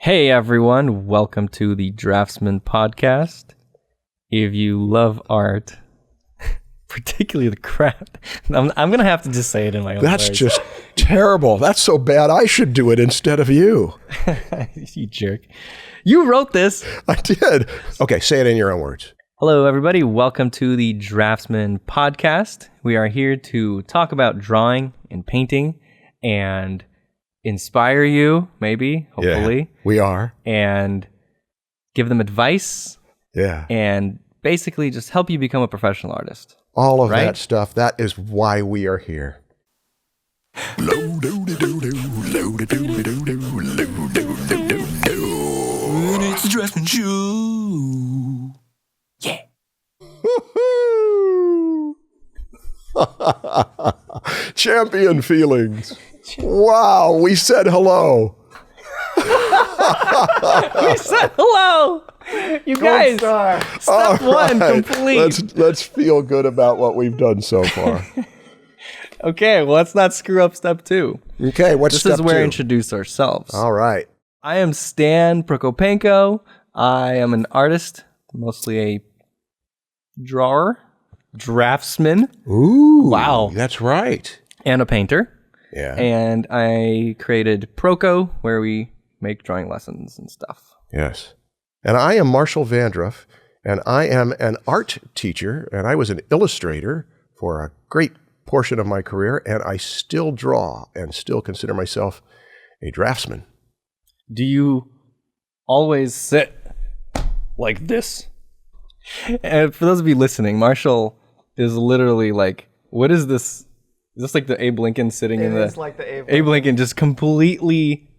Hey everyone, welcome to the Draftsmen podcast. If you love art, particularly the craft, I'm going to have to just say it in my own That's words. just terrible. That's so bad. I should do it instead of you. You jerk. You wrote this. I did. Okay, say it in your own words. Hello everybody, welcome to the Draftsmen podcast. We are here to talk about drawing and painting and inspire you, maybe, hopefully. Yeah, we are. And give them advice. Yeah. And basically just help you become a professional artist. All of right? that stuff. That is why we are here. It's the Draftsman Show. Yeah. Champion feelings. Wow, we said hello. We said hello. You guys. Step one complete. Let's feel good about what we've done so far. Okay, well, let's not screw up step two. Okay, what's This step is where we two? introduce ourselves. All right. I am Stan Proko. I am an artist, mostly a drawer, draftsman, Ooh. Wow. That's right. and a painter. Yeah. And I created Proko, where we make drawing lessons and stuff. Yes. And I am Marshall Vandruff, and I am an art teacher, and I was an illustrator for a great portion of my career, and I still draw and still consider myself a draftsman. Do you always sit like this? And for those of you listening, Marshall is literally like, what is this? Is this like the Abe Lincoln sitting in the... It's like the Abe Lincoln, just completely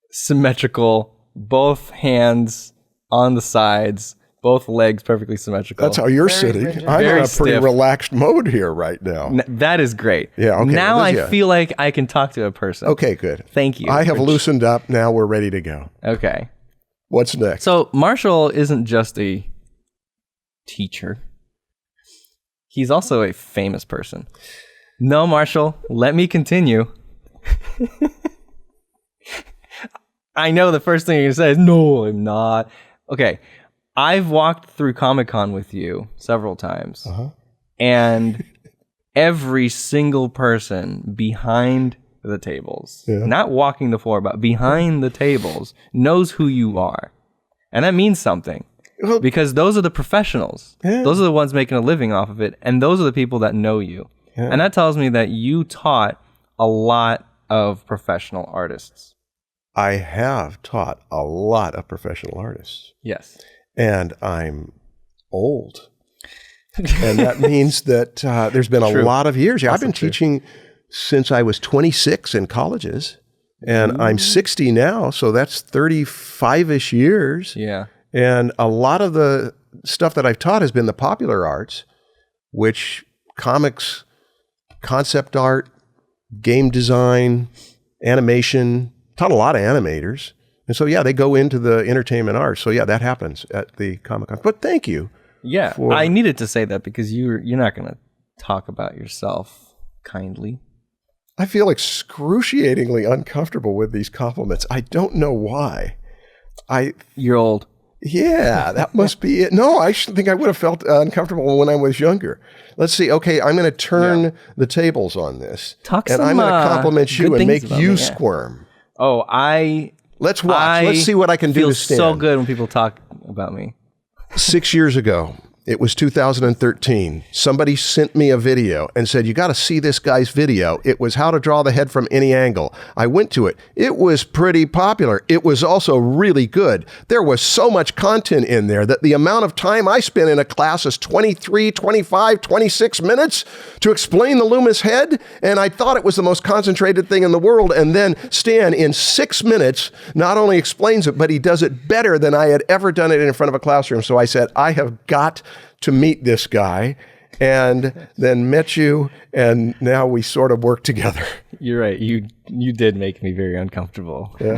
symmetrical, both hands on the sides, both legs perfectly symmetrical. That's how you're Very sitting. rigid. I'm Very in a pretty stiff. relaxed mode here right now. That is great. Yeah, okay, Now well, I yeah. feel like I can talk to a person. Okay, good. Thank you. I have loosened up. Now we're ready to go. Okay. What's next? So Marshall isn't just a teacher. He's also a famous person. No, Marshall, let me continue. I know the first thing you're going to say is, no, I'm not. Okay, I've walked through Comic-Con with you several times. And every single person behind the tables, not walking the floor, but behind the tables, knows who you are. And that means something. Well- Because those are the professionals. Yeah. Those are the ones making a living off of it. And those are the people that know you. Yeah. And that tells me that you taught a lot of professional artists. I have taught a lot of professional artists. Yes. And I'm old. And that means that there's been a True. lot of years. Yeah, I've been true. teaching since I was 26 in colleges, and I'm 60 now, so that's 35-ish years. Yeah. And a lot of the stuff that I've taught has been the popular arts, which comics, concept art, game design, animation, taught a lot of animators. And so, yeah, they go into the entertainment arts. So, yeah, that happens at the Comic-Con. But thank you. Yeah. For- I needed to say that because you're not going to talk about yourself kindly. I feel excruciatingly uncomfortable with these compliments. I don't know why. You're old. Yeah, that must be it. No, I think I would have felt uncomfortable when I was younger. Let's see. Okay, I'm going to turn the tables on this. Talk and some, I'm going to compliment good you and things make about you me, yeah. squirm. Oh, Let's watch. Let's see what I can do feel to Stan. so good when people talk about me. 6 years ago, it was 2013. Somebody sent me a video and said, you got to see this guy's video. It was how to draw the head from any angle. I went to it. It was pretty popular. It was also really good. There was so much content in there that the amount of time I spent in a class is 23, 25, 26 minutes to explain the Loomis head. And I thought it was the most concentrated thing in the world. And then Stan, in 6 minutes, not only explains it, but he does it better than I had ever done it in front of a classroom. So I said, I have got to meet this guy, and then met you, and now we sort of work together. You're right. You did make me very uncomfortable. Yeah.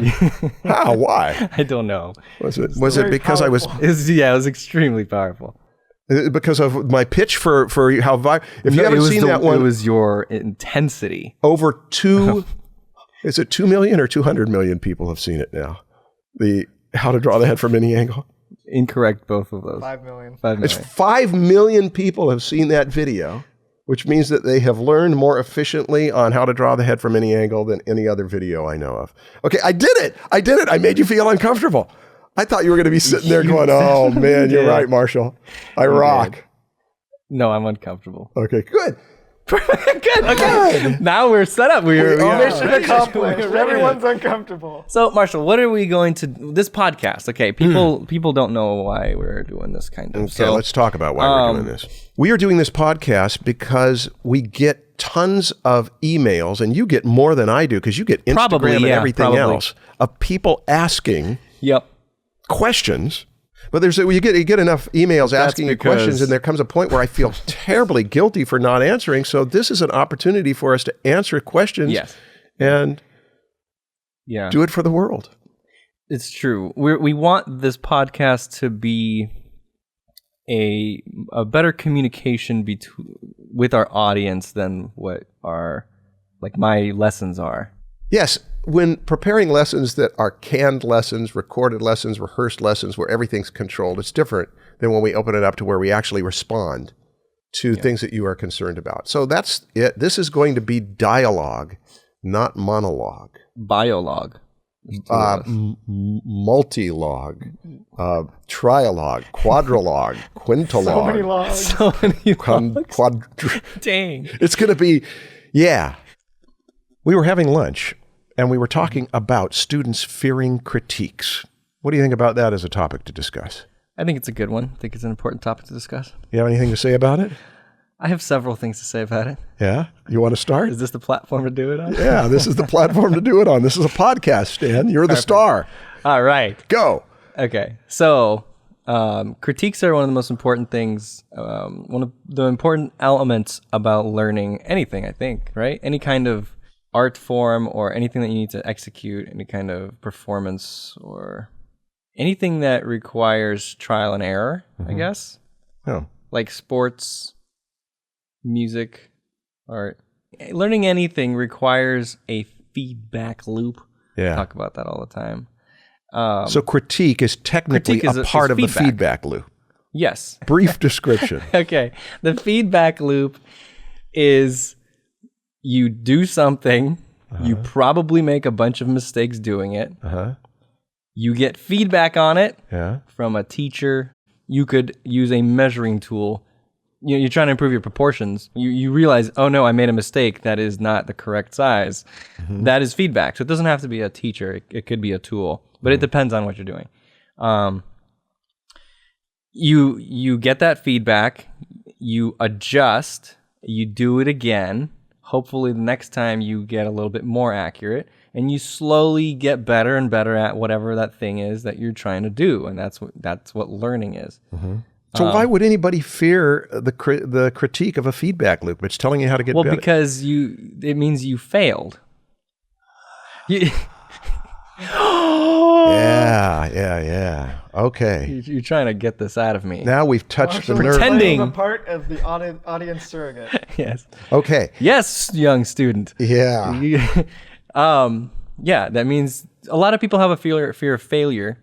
How? Why? I don't know. Was it because I was It was extremely powerful. because of my pitch for how if you haven't seen that one, it was your intensity. over 2 is it 2 million or 200 million people have seen it now? The how to draw the head from any angle. Incorrect, both of those. 5 million. 5 It's million. 5 million people have seen that video, which means that they have learned more efficiently on how to draw the head from any angle than any other video I know of. Okay, I did it. I made you feel uncomfortable. I thought you were going to be sitting there going, oh, man, you're did. right, Marshall. I rock. did. No, I'm uncomfortable. Okay, good. Good. Okay. Now we're set up. We are Mission accomplished. Everyone's uncomfortable. So, Marshall, what are we going to this podcast? Okay, people don't know why we're doing this kind of. Okay, So let's talk about why we're doing this. We are doing this podcast because we get tons of emails, and you get more than I do because you get Instagram Probably, and yeah, everything probably. else of people asking Yep. questions. But you get enough emails asking you because- questions, and there comes a point where I feel terribly guilty for not answering. So this is an opportunity for us to answer questions Yes. and Yeah. do it for the world. It's true. We want this podcast to be a better communication with our audience than what our my lessons are. Yes, when preparing lessons that are canned lessons, recorded lessons, rehearsed lessons, where everything's controlled, it's different than when we open it up to where we actually respond to things that you are concerned about. So that's it. This is going to be dialogue, not monologue. Biolog. Multi-log, trialogue, quadrilogue, quintologue. So many logs. So many Dang. It's going to be, yeah. We were having lunch, and we were talking about students fearing critiques. What do you think about that as a topic to discuss? I think it's a good one. I think it's an important topic to discuss. You have anything to say about it? I have several things to say about it. Yeah? You want to start? Is this the platform to do it on? Yeah, this is the platform to do it on. This is a podcast, Stan. You're the star. All right. Go. Okay. So critiques are one of the most important things, one of the important elements about learning anything, I think, right? Any kind of art form or anything that you need to execute, any kind of performance or anything that requires trial and error, I guess. Oh. Like sports, music, art. Learning anything requires a feedback loop. Yeah. Talk about that all the time. So critique is technically critique is a part is of the feedback. feedback loop. Yes. Brief description. Okay. The feedback loop is you do something, you probably make a bunch of mistakes doing it. You get feedback on it from a teacher. You could use a measuring tool. You're trying to improve your proportions. You realize, oh no, I made a mistake. That is not the correct size. That is feedback. So it doesn't have to be a teacher. It could be a tool, but it depends on what you're doing. You get that feedback. You adjust. You do it again. Hopefully the next time you get a little bit more accurate, and you slowly get better and better at whatever that thing is that you're trying to do. And that's what learning is. So why would anybody fear the critique of a feedback loop? It's telling you how to get better. Well, because it means you failed. Yeah. Okay. You're trying to get this out of me. Now we've touched the nerve. Pretending. The part of the audience surrogate. Yes. Okay. Yes, young student. Yeah. Yeah, that means a lot of people have a fear of failure,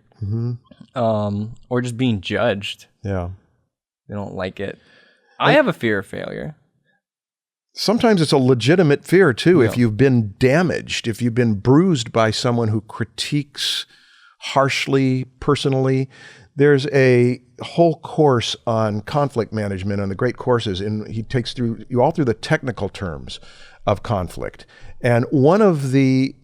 or just being judged. Yeah. They don't like it. I have a fear of failure. Sometimes it's a legitimate fear too. If you've been damaged, if you've been bruised by someone who critiques harshly, personally. There's a whole course on conflict management on the great courses, and he takes you all through the technical terms of conflict. And one of the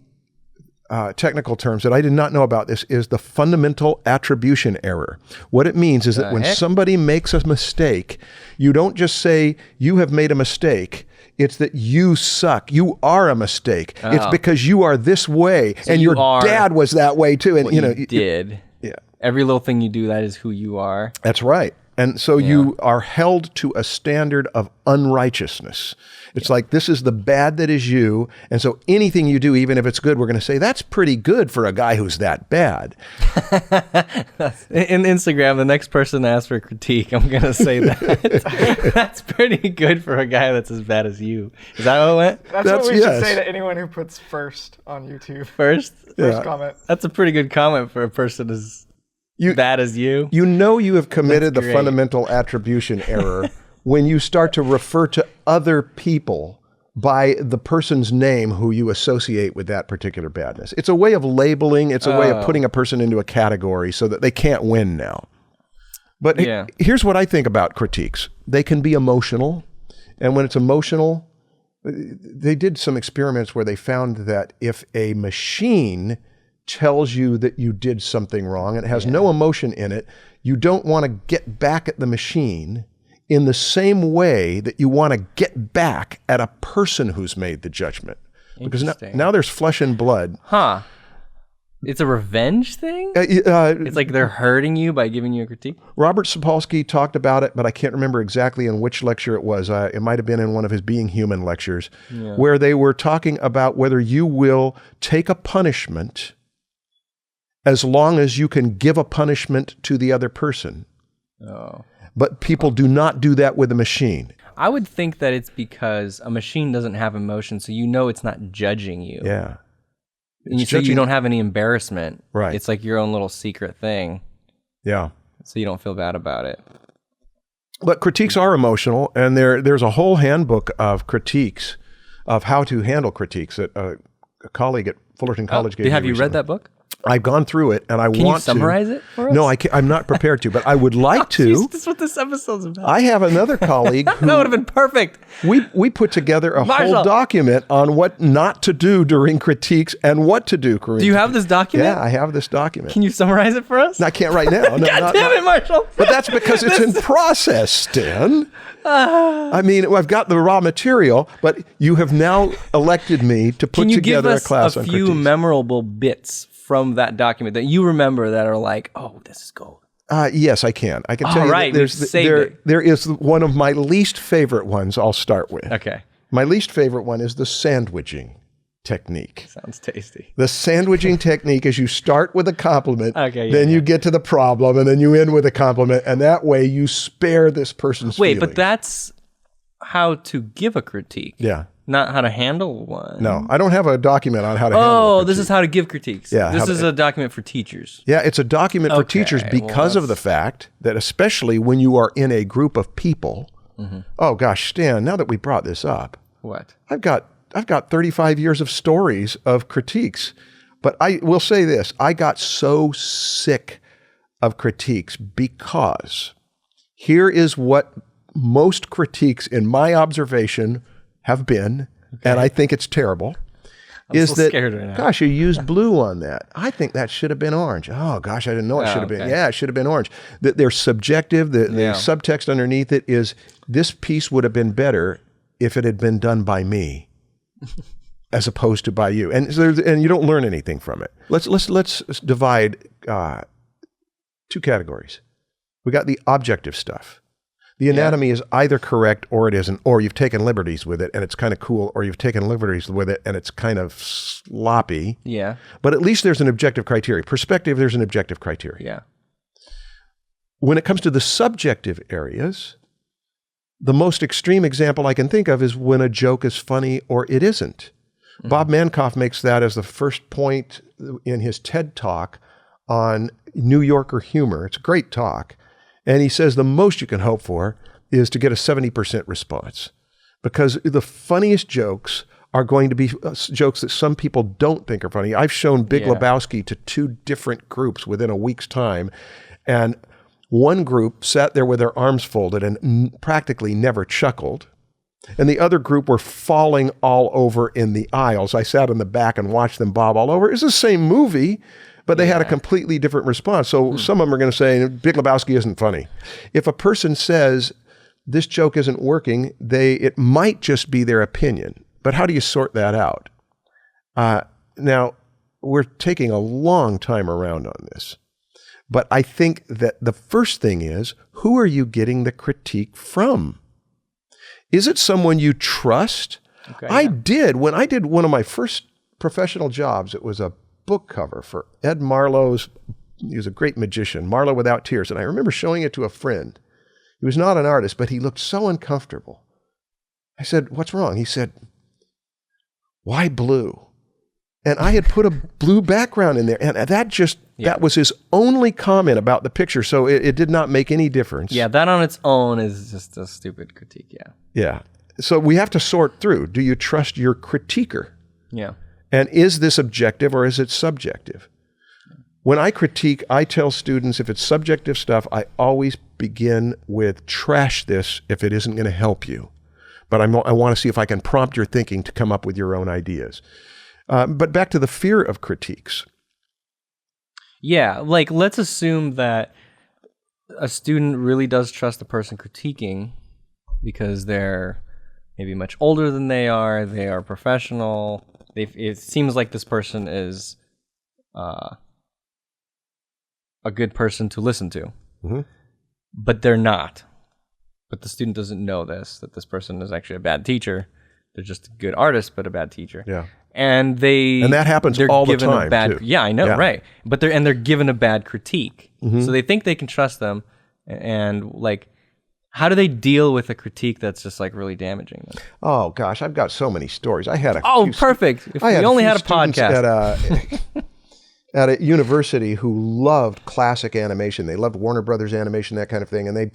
technical terms that I did not know about this is the fundamental attribution error. What it means is that when somebody makes a mistake, you don't just say, you have made a mistake. It's that you suck. You are a mistake. Oh. It's because you are this way, so and your dad was that way too. And you did. Yeah. Every little thing you do, that is who you are. That's right. And so you are held to a standard of unrighteousness. It's like, this is the bad that is you. And so anything you do, even if it's good, we're going to say, that's pretty good for a guy who's that bad. In Instagram, the next person to ask for critique, I'm going to say that. That's pretty good for a guy that's as bad as you. Is that how it went? That's what we should say to anyone who puts first on YouTube. First Comment. That's a pretty good comment for a person as bad as you. You know you have committed the fundamental attribution error when you start to refer to other people by the person's name who you associate with that particular badness. It's a way of labeling. It's a way of putting a person into a category so that they can't win now. But here's what I think about critiques. They can be emotional. And when it's emotional, they did some experiments where they found that if a machine tells you that you did something wrong and it has no emotion in it, you don't want to get back at the machine in the same way that you want to get back at a person who's made the judgment. Because now there's flesh and blood. Huh. It's a revenge thing? It's like they're hurting you by giving you a critique? Robert Sapolsky talked about it, but I can't remember exactly in which lecture it was. It might have been in one of his Being Human lectures, where they were talking about whether you will take a punishment as long as you can give a punishment to the other person. Oh. But people do not do that with a machine. I would think that it's because a machine doesn't have emotion, so you know it's not judging you. Yeah. And so you don't have any embarrassment. Right. It's like your own little secret thing. Yeah. So you don't feel bad about it. But critiques are emotional, and there's a whole handbook of critiques, of how to handle critiques that a colleague at Fullerton College gave me Have you recently. read that book? I've gone through it, and I want to... Can you summarize it for us? No, I'm not prepared to, but I would like to. This is what this episode's about. I have another colleague who... That would have been perfect. We put together a whole document on what not to do during critiques and what to do. Do you have this document? Yeah, I have this document. Can you summarize it for us? I can't right now. No, God damn it, Marshall. But that's because it's in process, Stan. I mean, I've got the raw material, but you have now elected me to put together a class on critiques. Can you give us a few memorable bits from that document that you remember that are like, oh, this is gold? Yes, I can. I can tell you that there is one of my least favorite ones I'll start with. Okay. My least favorite one is the sandwiching technique. Sounds tasty. The sandwiching technique is you start with a compliment, then you get to the problem, and then you end with a compliment, and that way you spare this person's feelings. But that's how to give a critique. Yeah. Not how to handle one. No, I don't have a document on how to handle a critique. This is how to give critiques. Yeah, this is a document for teachers. Yeah, it's a document for teachers because of the fact that especially when you are in a group of people, oh gosh, Stan, now that we brought this up. What? I've got 35 years of stories of critiques, but I will say this, I got so sick of critiques because here is what most critiques in my observation have been, and I think it's terrible, scared right now. Gosh, you used blue on that. I think that should have been orange. Oh, gosh, I didn't know it should have been. Yeah, it should have been orange. They're subjective. The subtext underneath it is, this piece would have been better if it had been done by me as opposed to by you. And you don't learn anything from it. Let's divide two categories. We got the objective stuff. The anatomy is either correct or it isn't, or you've taken liberties with it and it's kind of cool, or you've taken liberties with it and it's kind of sloppy. Yeah. But at least there's an objective criteria. Perspective, there's an objective criteria. Yeah. When it comes to the subjective areas, the most extreme example I can think of is when a joke is funny or it isn't. Bob Mankoff makes that as the first point in his TED Talk on New Yorker humor. It's a great talk. And he says the most you can hope for is to get a 70% response, because the funniest jokes are going to be jokes that some people don't think are funny. I've shown Big Lebowski to two different groups within a week's time, and one group sat there with their arms folded and practically never chuckled, and the other group were falling all over in the aisles. I sat in the back and watched them bob all over. It's the same movie, but they had a completely different response. So some of them are going to say, Big Lebowski isn't funny. If a person says, this joke isn't working, it might just be their opinion. But how do you sort that out? Now, we're taking a long time around on this. But I think that the first thing is, who are you getting the critique from? Is it someone you trust? Okay, when I did one of my first professional jobs, it was a book cover for Ed Marlowe's, he was a great magician, Marlowe Without Tears. And I remember showing it to a friend. He was not an artist, but he looked so uncomfortable. I said, "What's wrong?" He said, "Why blue?" And I had put a blue background in there. And that was his only comment about the picture. So it did not make any difference. Yeah, that on its own is just a stupid critique, yeah. Yeah. So we have to sort through. Do you trust your critiquer? Yeah. And is this objective or is it subjective? When I critique, I tell students if it's subjective stuff, I always begin with trash this if it isn't going to help you. But I want to see if I can prompt your thinking to come up with your own ideas. But back to the fear of critiques. Yeah, like let's assume that a student really does trust the person critiquing because they're maybe much older than they are professional. It seems like this person is a good person to listen to, but they're not. But the student doesn't know that this person is actually a bad teacher. They're just a good artist, but a bad teacher. Yeah. And that happens all the time, too. Yeah, I know, right. But they're given a bad critique. So they think they can trust them. And like, how do they deal with a critique that's just like really damaging them? Oh gosh, I've got so many stories. I had perfect. If we only had a podcast. At a university who loved classic animation. They loved Warner Brothers animation, that kind of thing. And they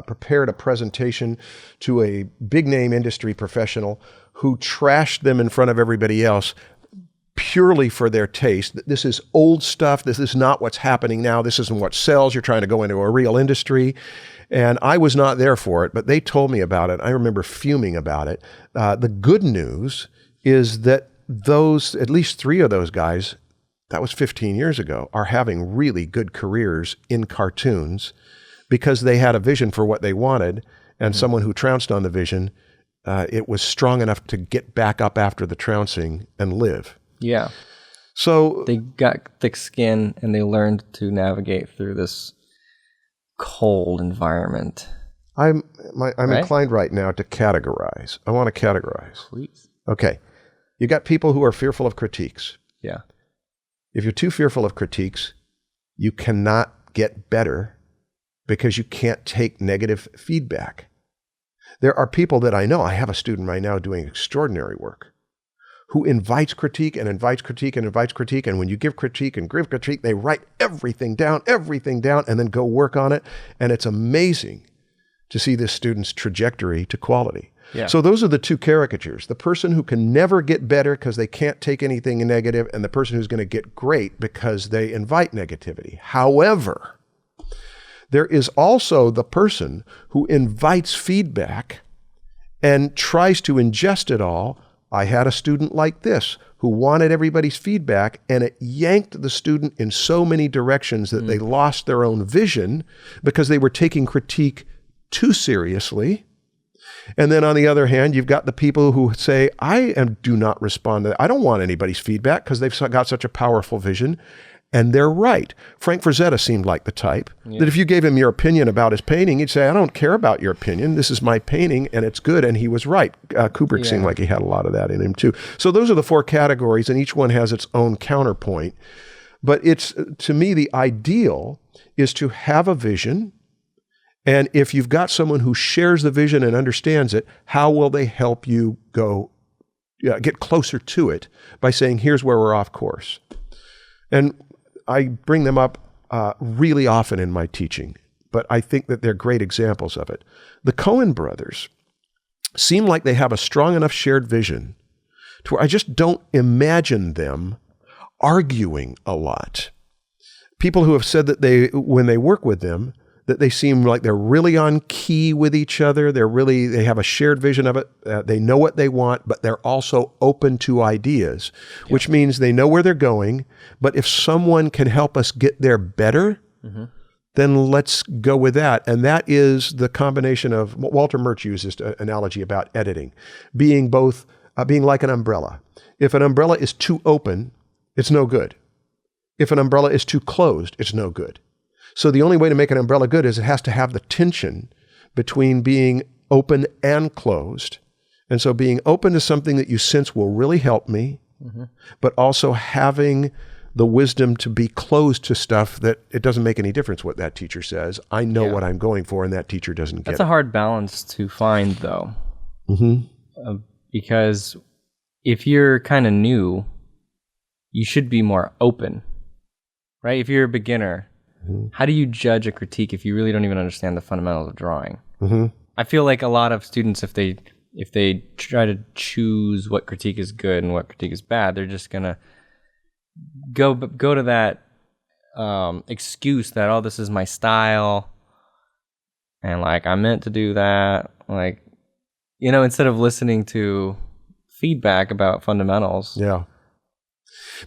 prepared a presentation to a big name industry professional who trashed them in front of everybody else purely for their taste. This is old stuff. This is not what's happening now. This isn't what sells. You're trying to go into a real industry. And I was not there for it, but they told me about it. I remember fuming about it. The good news is that at least 3 of those guys, that was 15 years ago, are having really good careers in cartoons because they had a vision for what they wanted, and someone who trounced on the vision, it was strong enough to get back up after the trouncing and live. Yeah. So they got thick skin and they learned to navigate through this cold environment. I'm inclined right now to categorize. I want to categorize. Please. Okay. You got people who are fearful of critiques. Yeah. If you're too fearful of critiques, you cannot get better because you can't take negative feedback. There are people that I know. I have a student right now doing extraordinary work who invites critique and invites critique and invites critique. And when you give critique and give critique, they write everything down, and then go work on it. And it's amazing to see this student's trajectory to quality. Yeah. So those are the two caricatures. The person who can never get better because they can't take anything negative, and the person who's going to get great because they invite negativity. However, there is also the person who invites feedback and tries to ingest it all. I had a student like this who wanted everybody's feedback, and it yanked the student in so many directions that they lost their own vision because they were taking critique too seriously. And then on the other hand, you've got the people who say, do not respond to that. I don't want anybody's feedback because they've got such a powerful vision. And they're right. Frank Frazetta seemed like the type that if you gave him your opinion about his painting, he'd say, I don't care about your opinion. This is my painting and it's good. And he was right. Kubrick seemed like he had a lot of that in him too. So those are the 4 categories, and each one has its own counterpoint. But it's, to me, the ideal is to have a vision. And if you've got someone who shares the vision and understands it, how will they help you get closer to it by saying, here's where we're off course? And I bring them up really often in my teaching, but I think that they're great examples of it. The Coen brothers seem like they have a strong enough shared vision to where I just don't imagine them arguing a lot. People who have said that when they work with them, that they seem like they're really on key with each other. They have a shared vision of it. They know what they want, but they're also open to ideas, which means they know where they're going. But if someone can help us get there better, then let's go with that. And that is the combination of, Walter Murch uses an analogy about editing, being like an umbrella. If an umbrella is too open, it's no good. If an umbrella is too closed, it's no good. So the only way to make an umbrella good is it has to have the tension between being open and closed. And so being open to something that you sense will really help me, but also having the wisdom to be closed to stuff that it doesn't make any difference what that teacher says. I know what I'm going for, and that teacher doesn't get it. That's a hard balance to find, though. Because if you're kind of new, you should be more open, right? If you're a beginner, how do you judge a critique if you really don't even understand the fundamentals of drawing? I feel like a lot of students, if they try to choose what critique is good and what critique is bad, they're just gonna go to that excuse that, oh, this is my style, and like I meant to do that, like, you know, instead of listening to feedback about fundamentals. Yeah.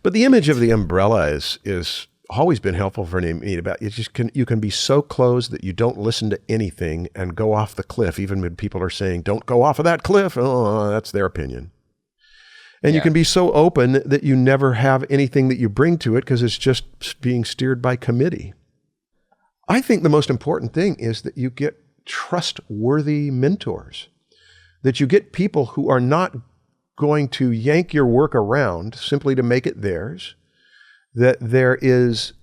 But the image of the umbrella is always been helpful for me. About you can be so closed that you don't listen to anything and go off the cliff, even when people are saying, don't go off of that cliff. Oh, that's their opinion. And you can be so open that you never have anything that you bring to it because it's just being steered by committee. I think the most important thing is that you get trustworthy mentors, that you get people who are not going to yank your work around simply to make it theirs, that there is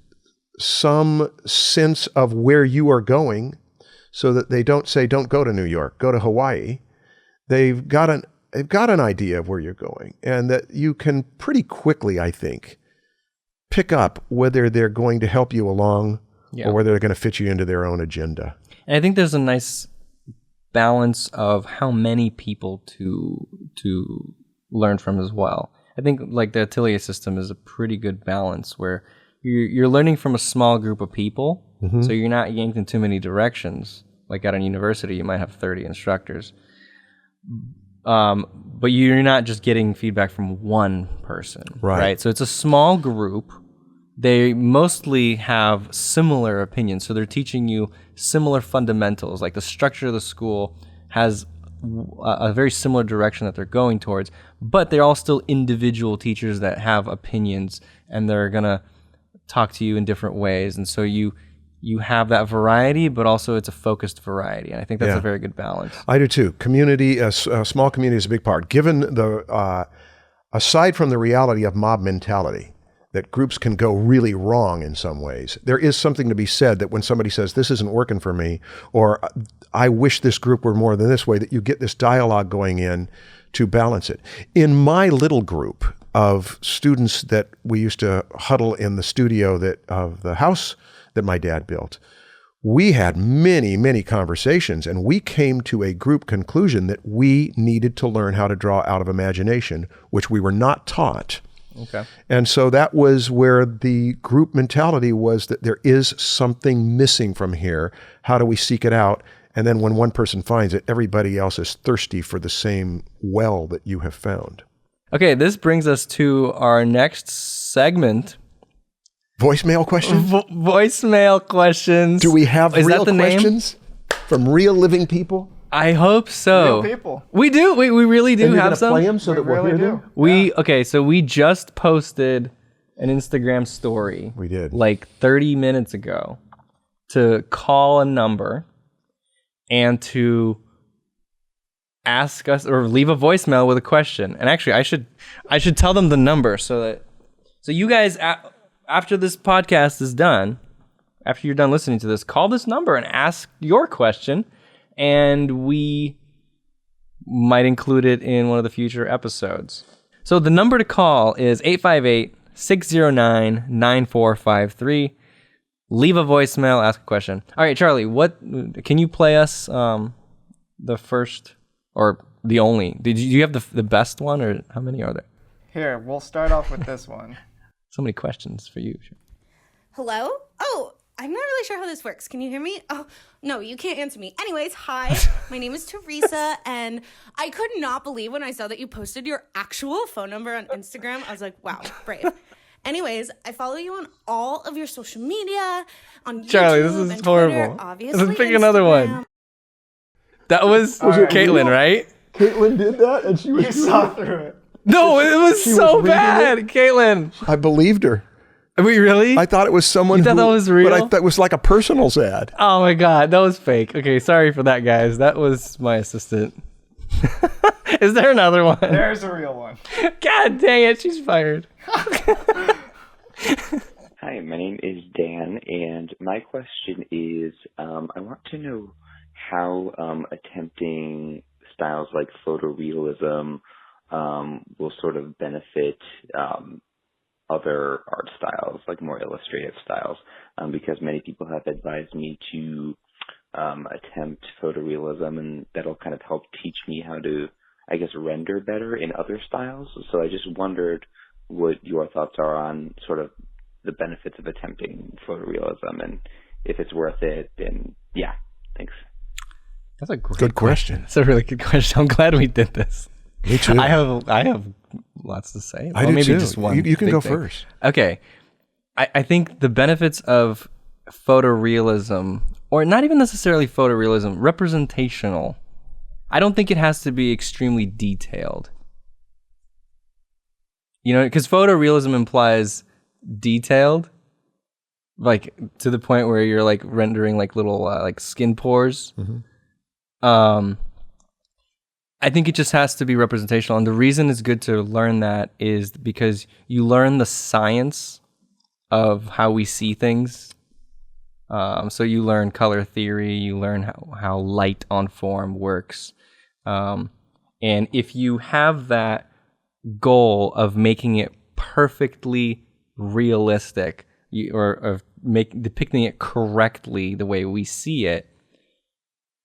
some sense of where you are going so that they don't say, don't go to New York, go to Hawaii. They've got an idea of where you're going, and that you can pretty quickly, I think, pick up whether they're going to help you along or whether they're going to fit you into their own agenda. And I think there's a nice balance of how many people to learn from as well. I think like the Atelier system is a pretty good balance where you're learning from a small group of people, so you're not yanked in too many directions. Like at a university, you might have 30 instructors. But you're not just getting feedback from one person, right? So it's a small group. They mostly have similar opinions, so they're teaching you similar fundamentals. Like the structure of the school has a very similar direction that they're going towards, but they're all still individual teachers that have opinions, and they're gonna talk to you in different ways. And so you have that variety, but also it's a focused variety. And I think that's a very good balance. I do too. Community, a small community is a big part. Given the, aside from the reality of mob mentality, that groups can go really wrong in some ways, there is something to be said that when somebody says, this isn't working for me, or I wish this group were more than this way, that you get this dialogue going in to balance it. In my little group of students that we used to huddle in the studio of the house that my dad built, we had many, many conversations, and we came to a group conclusion that we needed to learn how to draw out of imagination, which we were not taught. Okay. And so that was where the group mentality was, that there is something missing from here. How do we seek it out? And then when one person finds it, everybody else is thirsty for the same well that you have found. Okay, this brings us to our next segment. Voicemail questions? Voicemail questions. Do we have Is real that the questions from real living people? I hope so. Real people. We do. We really do And you're have gonna some. play them so that we'll really hear them? do. Okay, so we just posted an Instagram story. We did. Like 30 minutes ago to call a number and to ask us or leave a voicemail with a question. And actually, I should tell them the number so you guys, after this podcast is done, after you're done listening to this, call this number and ask your question, and we might include it in one of the future episodes. So the number to call is 858-609-9453. Leave a voicemail, ask a question. All right, Charlie, can you play us the first or the only? Do you have the best one, or how many are there? Here, we'll start off with this one. So many questions for you. Hello? Oh, I'm not really sure how this works. Can you hear me? Oh, no, you can't answer me. Anyways, hi. My name is Teresa, and I could not believe when I saw that you posted your actual phone number on Instagram. I was like, wow, brave. Anyways, I follow you on all of your social media, on YouTube, Charlie, this is and horrible. Twitter, obviously. Let's pick another one. That was Caitlin, right? Caitlin did that, and she was... You saw through it. No, it was so was reading bad, Caitlin. I believed her. Wait, really? I thought it was someone You thought that was real? But I thought it was like a personals ad. Oh my god, that was fake. Okay, sorry for that, guys. That was my assistant. Is there another one? There's a real one. God dang it, she's fired. Hi, my name is Dan, and my question is, I want to know how attempting styles like photorealism will sort of benefit other art styles, like more illustrative styles, because many people have advised me to attempt photorealism, and that'll kind of help teach me how to, I guess, render better in other styles. So I just wondered what your thoughts are on sort of the benefits of attempting photorealism and if it's worth it. And yeah, thanks. That's a great Good question. That's a really good question. I'm glad we did this. Me too. I have lots to say. I do maybe too. just one. You can big go thing. first. Okay. I think the benefits of photorealism, or not even necessarily photorealism, representational. I don't think it has to be extremely detailed. You know, because photorealism implies detailed, like to the point where you're like rendering like little like skin pores. I think it just has to be representational, and the reason it's good to learn that is because you learn the science of how we see things. So you learn color theory, you learn how light on form works, and if you have that goal of making it perfectly realistic, or of depicting it correctly the way we see it,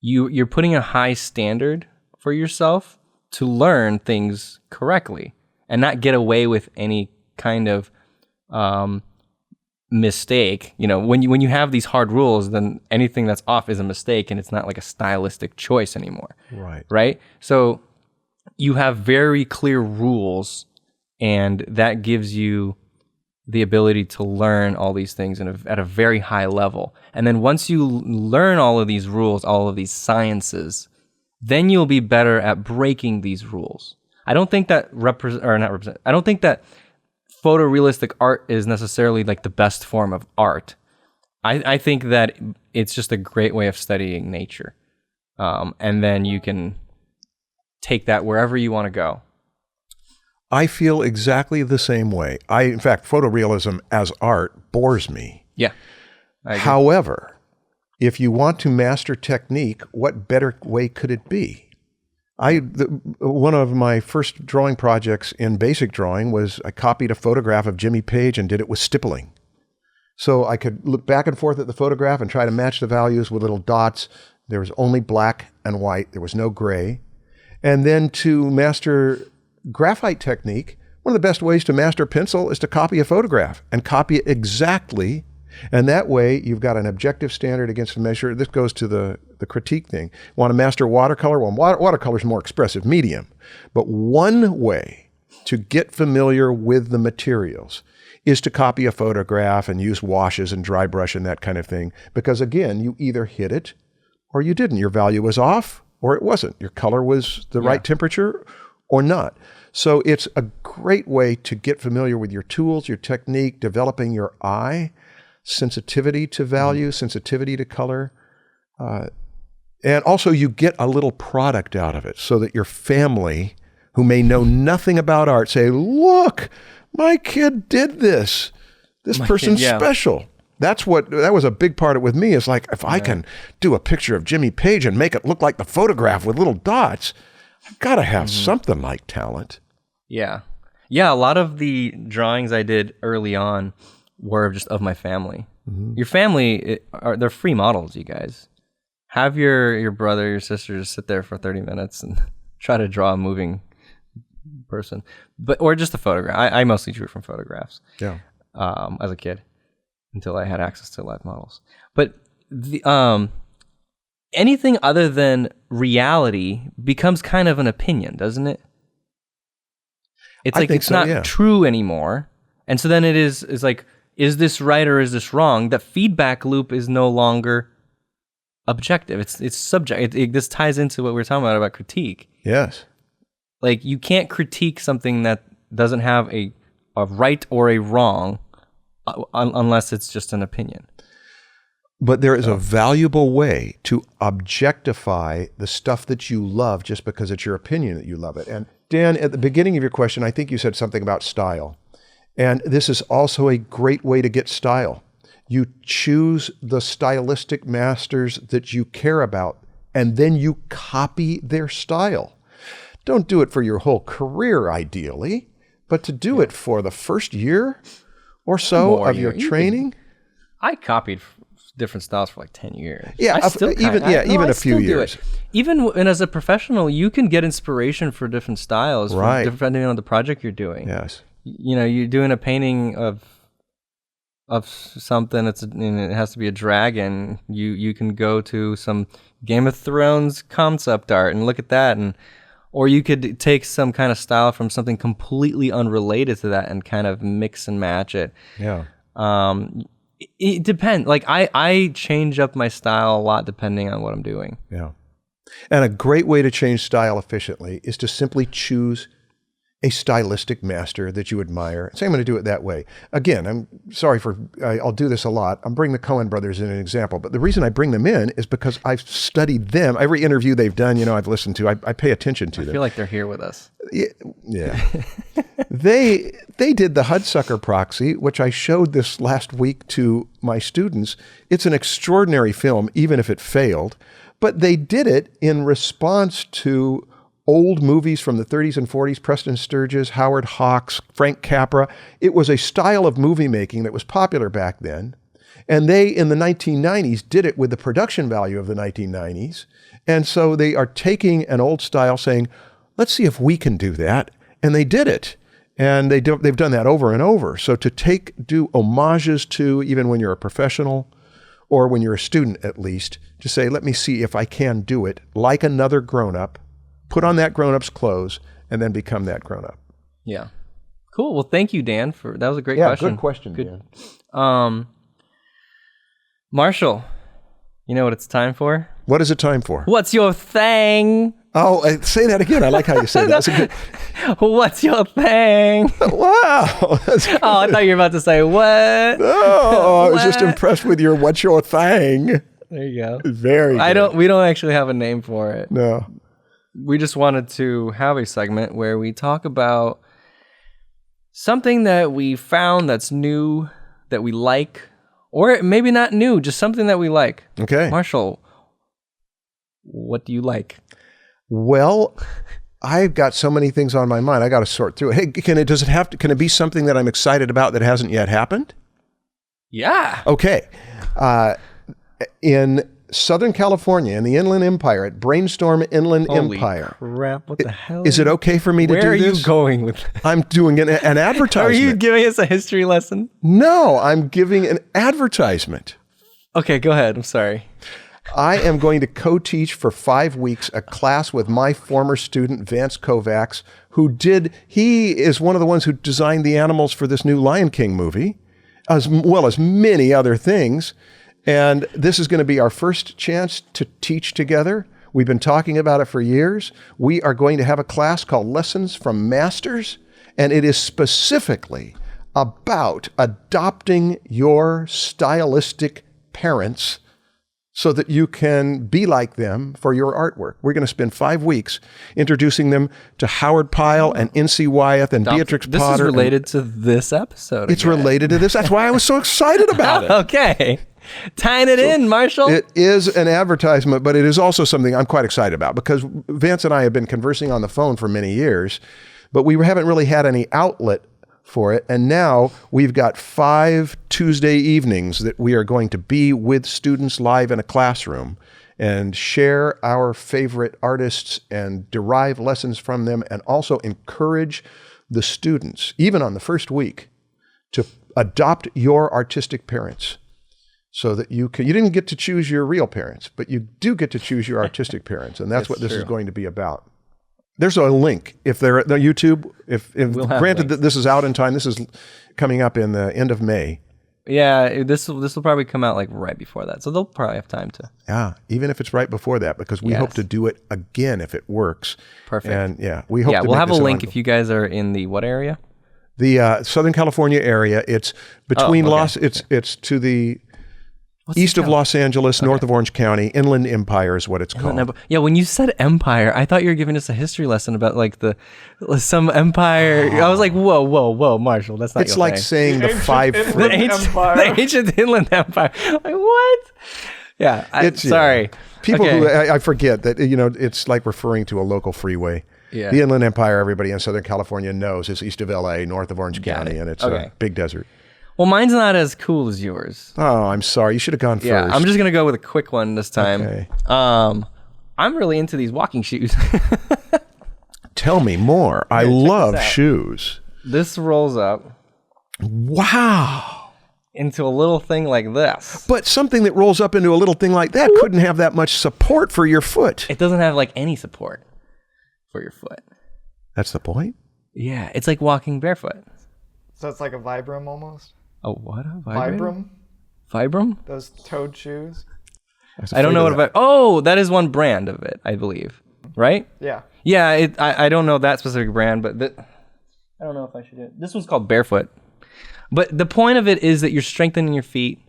you're putting a high standard for yourself to learn things correctly and not get away with any kind of mistake. You know, when you have these hard rules, then anything that's off is a mistake, and it's not like a stylistic choice anymore. Right? So you have very clear rules, and that gives you the ability to learn all these things at a very high level. And then once you learn all of these rules, all of these sciences, then you'll be better at breaking these rules. I don't think that I don't think that photorealistic art is necessarily like the best form of art. I think that it's just a great way of studying nature. And then you can take that wherever you want to go. I feel exactly the same way. In fact, photorealism as art bores me. Yeah. I agree. However, if you want to master technique, what better way could it be? One of my first drawing projects in basic drawing was I copied a photograph of Jimmy Page and did it with stippling. So I could look back and forth at the photograph and try to match the values with little dots. There was only black and white. There was no gray. And then to master graphite technique, one of the best ways to master pencil is to copy a photograph and copy it exactly. And that way you've got an objective standard against a measure. This goes to the critique thing. Want to master watercolor? Well, watercolor is a more expressive medium. But one way to get familiar with the materials is to copy a photograph and use washes and dry brush and that kind of thing. Because again, you either hit it or you didn't. Your value was off or it wasn't. Your color was the right temperature or not. So it's a great way to get familiar with your tools, your technique, developing your eye, sensitivity to value, sensitivity to color. And also you get a little product out of it so that your family, who may know nothing about art, say, look, my kid did this. This person's special. That was a big part of it with me. Is like, if I can do a picture of Jimmy Page and make it look like the photograph with little dots, I've got to have something like talent. Yeah. Yeah, a lot of the drawings I did early on were just of my family. Your family, they're free models, you guys. Have your brother, your sister just sit there for 30 minutes and try to draw a moving person, or just a photograph. I mostly drew from photographs. Yeah. As a kid, until I had access to live models. But the anything other than reality becomes kind of an opinion, doesn't it? It's like it's not true anymore, and so then it's like, is this right or is this wrong? The feedback loop is no longer objective. It's subjective. This ties into what we were talking about critique. Yes. Like, you can't critique something that doesn't have a right or a wrong unless it's just an opinion. But there is a valuable way to objectify the stuff that you love just because it's your opinion that you love it. And Dan, at the beginning of your question, I think you said something about style. And this is also a great way to get style. You choose the stylistic masters that you care about, and then you copy their style. Don't do it for your whole career, ideally, but to do it for the first year or so of your training. I copied different styles for like 10 years. Yeah, even a few years. Even as a professional, you can get inspiration for different styles, right, depending on the project you're doing. Yes. You know, you're doing a painting of something, and it has to be a dragon. You can go to some Game of Thrones concept art and look at that, or you could take some kind of style from something completely unrelated to that and kind of mix and match it. Yeah. It depends. Like I change up my style a lot depending on what I'm doing. Yeah. And a great way to change style efficiently is to simply choose a stylistic master that you admire. Say I'm going to do it that way. Again, I'm sorry I'll do this a lot. I'm bringing the Coen brothers in an example, but the reason I bring them in is because I've studied them. Every interview they've done, I've listened to, I pay attention to them. I feel like they're here with us. Yeah. They did the Hudsucker Proxy, which I showed this last week to my students. It's an extraordinary film, even if it failed, but they did it in response to old movies from the 30s and 40s, Preston Sturges, Howard Hawks, Frank Capra. It was a style of movie making that was popular back then. And they, in the 1990s, did it with the production value of the 1990s. And so they are taking an old style saying, let's see if we can do that. And they did it. And they've done that over and over. So to do homages to, even when you're a professional or when you're a student at least, to say, let me see if I can do it like another grown-up, put on that grown-up's clothes, and then become that grown-up. Yeah. Cool. Well, thank you, Dan. That was a great question. Yeah, good question, Dan. Marshall, you know what it's time for? What is it time for? What's your thing? Oh, say that again. I like how you say that. That's a good... What's your thing? Wow. Oh, I thought you were about to say what? Oh, I was just impressed with your what's your thing. There you go. Very good. We don't actually have a name for it. No. We just wanted to have a segment where we talk about something that we found that's new, that we like, or maybe not new, just something that we like. Okay. Marshall, what do you like? Well, I've got so many things on my mind. I got to sort through it. Hey, can it be something that I'm excited about that hasn't yet happened? Yeah. Okay. In Southern California, in the Inland Empire, at Brainstorm Inland Holy Empire. Crap, what the hell? Is it okay for me to do this? Where are you going with that? I'm doing an advertisement. Are you giving us a history lesson? No, I'm giving an advertisement. Okay, go ahead. I'm sorry. I am going to co-teach for 5 weeks a class with my former student, Vance Kovacs, he is one of the ones who designed the animals for this new Lion King movie, as well as many other things. And this is going to be our first chance to teach together. We've been talking about it for years. We are going to have a class called Lessons from Masters, and it is specifically about adopting your stylistic parents so that you can be like them for your artwork. We're going to spend 5 weeks introducing them to Howard Pyle and N.C. Wyeth and Beatrix Potter. This is related to this episode. It's related to this. That's why I was so excited about it. Okay. Tying it in, Marshall. It is an advertisement, but it is also something I'm quite excited about because Vance and I have been conversing on the phone for many years, but we haven't really had any outlet for it. And now we've got 5 Tuesday evenings that we are going to be with students live in a classroom and share our favorite artists and derive lessons from them, and also encourage the students, even on the first week, to adopt your artistic parents. So that you didn't get to choose your real parents, but you do get to choose your artistic parents. And that's what this is going to be about. There's a link. If they're at the YouTube, granted that this is out in time, this is coming up in the end of May. Yeah, this will probably come out like right before that. So they'll probably have time to. Yeah, even if it's right before that, because we hope to do it again if it works. Perfect. And we hope to we'll make have a this link if you guys are in the what area? The Southern California area. It's between okay. It's to the east of Los Angeles, north of Orange County. Inland Empire is what it's called. Yeah, when you said empire, I thought you were giving us a history lesson about like some empire. I was like, whoa, Marshall, that's not. It's your like thing. saying the five. The ancient inland empire. Like what? Yeah, sorry. People who I forget that it's like referring to a local freeway. Yeah. The Inland Empire, everybody in Southern California knows, is east of LA, north of Orange County, and it's a big desert. Well, mine's not as cool as yours. Oh, I'm sorry. You should have gone first. Yeah, I'm just gonna go with a quick one this time. Okay. I'm really into these walking shoes. Tell me more. I love shoes. This rolls up Wow. into a little thing like this. But something that rolls up into a little thing like that couldn't have that much support for your foot. It doesn't have like any support for your foot. That's the point? Yeah, it's like walking barefoot. So it's like a Vibram almost. Oh, what? A Vibram? Vibram? Those toed shoes. I don't know what about. Oh, that is one brand of it, I believe. Right? Yeah. Yeah, I don't know that specific brand, but I don't know if I should do it. This one's called Barefoot. But the point of it is that you're strengthening your feet.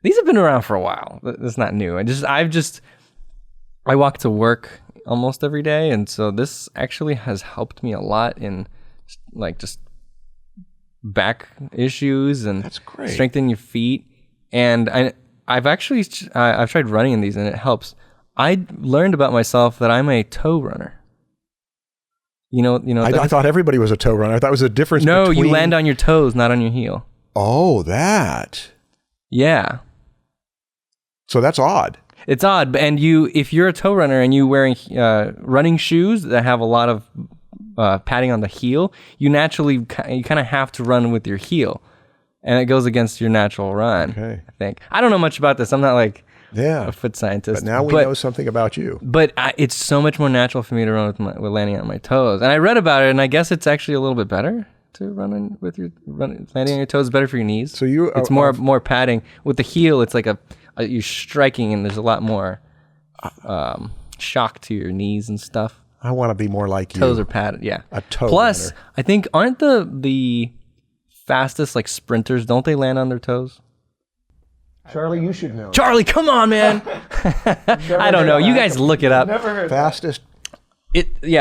These have been around for a while. That's not new. I walk to work almost every day, and so this actually has helped me a lot in like just back issues and That's great. strengthening your feet. And I've tried running in these, and it helps. I learned about myself that I'm a toe runner. You know. I thought everybody was a toe runner. I thought it was a difference No, between... you land on your toes, not on your heel. Oh, that. Yeah. So that's odd. It's odd, and if you're a toe runner and you're wearing running shoes that have a lot of padding on the heel, you kind of have to run with your heel, and it goes against your natural run. Okay. I think. I don't know much about this. I'm not like Yeah. a foot scientist. But now we know something about you. But it's so much more natural for me to run with landing on my toes. And I read about it, and I guess it's actually a little bit better to run landing on your toes. Better for your knees. So it's more padding. With the heel, it's like you're striking, and there's a lot more shock to your knees and stuff. I want to be more like you. Toes are padded, yeah. A toe Plus, runner. I think aren't the fastest like sprinters? Don't they land on their toes? Charlie, you should know. Charlie, come on, man. I don't know. You guys look it up. Never heard Fastest.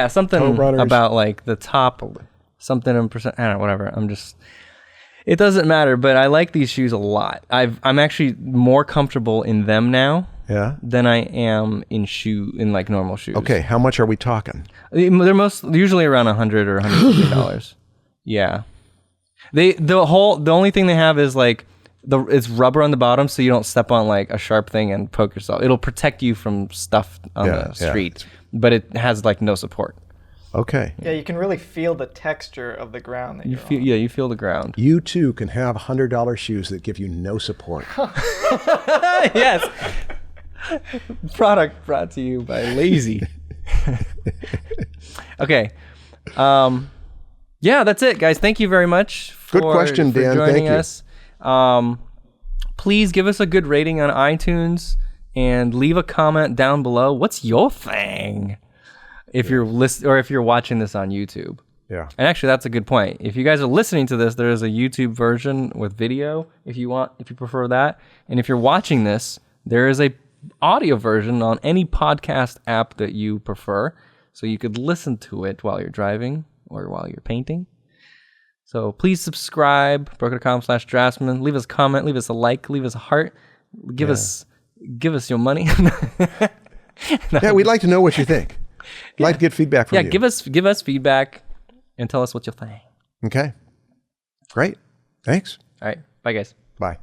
Something Toe runners. about like the top something in percent. I don't know, whatever. It doesn't matter, but I like these shoes a lot. I'm actually more comfortable in them now Yeah. than I am in like normal shoes. Okay, how much are we talking? They're usually around $100 or $150. Yeah. The only thing they have is like it's rubber on the bottom, so you don't step on like a sharp thing and poke yourself. It'll protect you from stuff on the street, but it has like no support. Okay. Yeah, you can really feel the texture of the ground that You you're feel, on. yeah, you feel the ground. You too can have $100 shoes that give you no support. Yes. Product brought to you by Lazy. Okay. Yeah, that's it, guys. Thank you very much for, Good question, for Dan. joining Thank you. us. Please give us a good rating on iTunes and leave a comment down below. What's your thing? If you're if you're watching this on YouTube. Yeah. And actually, that's a good point. If you guys are listening to this, there is a YouTube version with video if you prefer that. And if you're watching this, there is a audio version on any podcast app that you prefer. So you could listen to it while you're driving or while you're painting. So please subscribe, Proko.com/Draftsmen. Leave us a comment, leave us a like, leave us a heart. Give us your money. Yeah, we'd like to know what you think. We'd like to get feedback from you. give us feedback and tell us what you think. Okay. Great. Thanks. All right. Bye, guys. Bye.